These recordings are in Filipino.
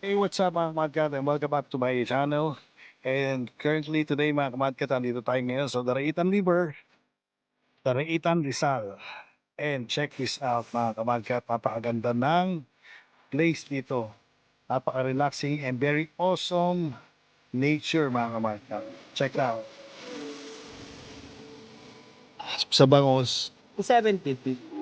Hey, what's up mga kamadkat and welcome back to my channel. And currently today mga kamadkat, nandito tayo ngayon sa Daraitan River, Daraitan Rizal. And check this out mga kamadkat, napakaganda ng place dito. Napaka-relaxing and very awesome nature mga kamadkat. Check out. Sa Bangos. 750.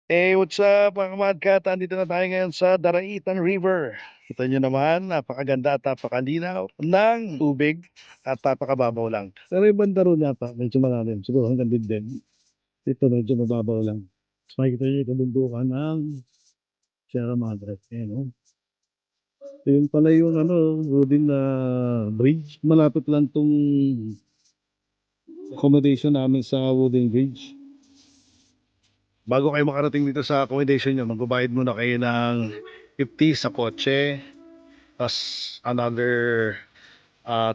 Hey, what's up mga kamadkat? Andito na tayo ngayon sa Daraitan River. Kita nyo naman, napakaganda at napakalinaw ng tubig at napakababaw lang. Pero yung banda ron yata, medyo malalim. Siguro hanggang din. Dito medyo mababaw lang. So makikita nyo yung kabundukan ng Sierra Madre. Ayan, oh. Yun pala yung wooden na bridge. Malapit lang tong accommodation namin sa wooden bridge. Bago kayo makarating dito sa accommodation nyo, magbabayad muna kayo ng 50 sa kotse, plus another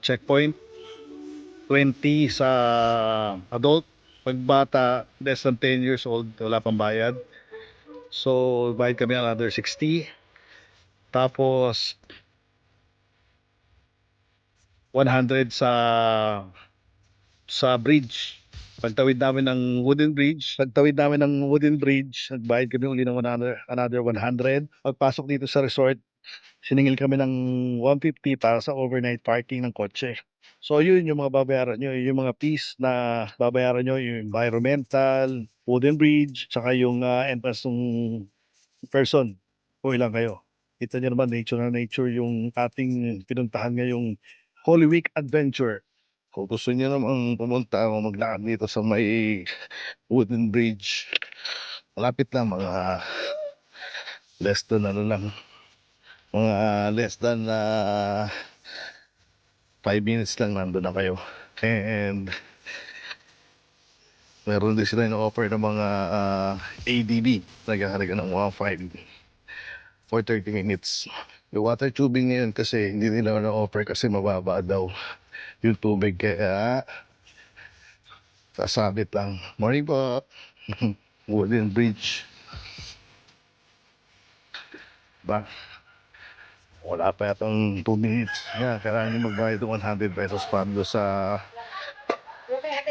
checkpoint, 20 sa adult. Pag bata, less than 10 years old, wala pang bayad. So, bayad kami another 60. Tapos, 100 sa bridge. Pagtawid namin ng wooden bridge, nagbayad kami uli ng another 100. Pagpasok dito sa resort, siningil kami ng 150 para sa overnight parking ng kotse. So yun yung mga babayaran nyo, yung mga fees na babayaran nyo, yung environmental, wooden bridge, saka yung entrance ng person, kung ilang kayo. Kita nyo naman, nature na nature yung ating pinuntahan ngayong Holy Week Adventure. Kung gusto nyo naman pumunta o maglakad dito sa may wooden bridge, malapit lang, mga less than mga less than 5 minutes lang nandun na kayo. And meron din sila offer ng mga ADB, nagkakalaga ng 1.5 for 30 minutes. Yung water tubing ngayon kasi hindi nila na-offer kasi mababa daw yung tubig, kaya sasabit lang. Morning po. Wooden bridge ba? Wala pa yatang 2 minutes. Yeah, kailangan nyo magbayad ng 100 pesos para doon sa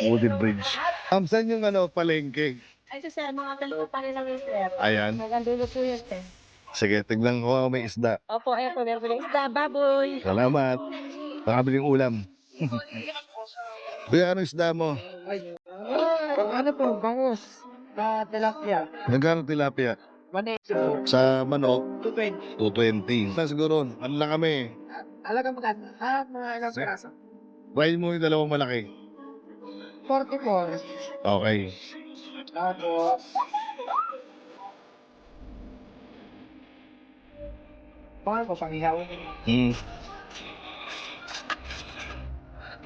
wooden bridge. Saan yung palengke? Ay, so sir, mga dalawa pa rin lang yung sir. Ayan. Magandang po yun, sir. Sige, tignan ko kung may isda. Opo, ayan po, meron po ng isda, baboy. Salamat. Nakabiling ulam. Kuya, anong isda mo? Ano po, bangus. Tilapia. Nagkano tilapia? 180 po. Sa manok, 220. 220. Na siguro, ano lang kami. Alaga magkano? Mga ilang piraso. Buhayin mo yung dalawang malaki. 44. Okay. Tapos, paano po, pangihaw? Hmm.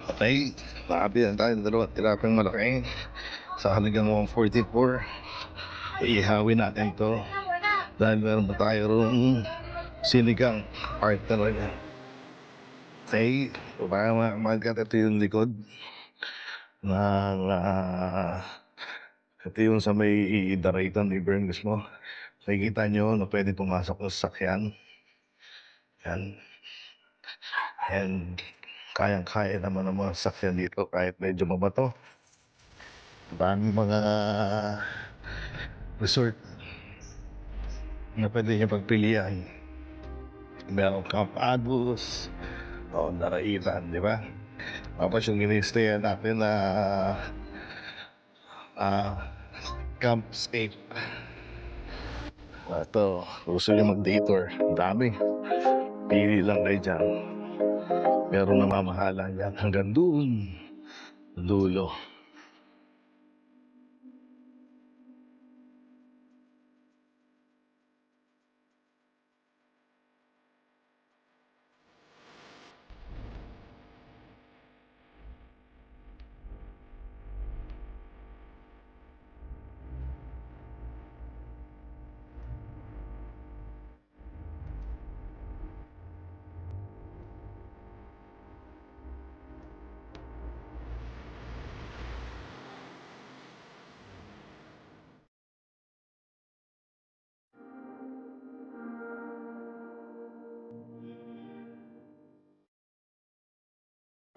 Okay. Nakabilan tayo ng dalawang tilapiyang malaki. Sa halagang 144. Iihawin natin to. Dahil meron pa tayo rin sinigang partner niya. Okay. Para magkat ito yung likod ng ito yung sa may Daraitan River mismo. Nakikita nyo na pwede pumasok ng sasakyan. Yan. And kayang-kaya naman ng mga sasakyan dito kahit medyo mabato. Daming mga resort na pwede nyo pagpilian. Meron Camp Agus o Daraitan, di ba? Tapos yung ini-stayan natin na Campscape. Ito, gusto nyo mag-day tour. Ang dami. Pili lang kayo dyan. Merong namamahala yan hanggang doon. Dulo.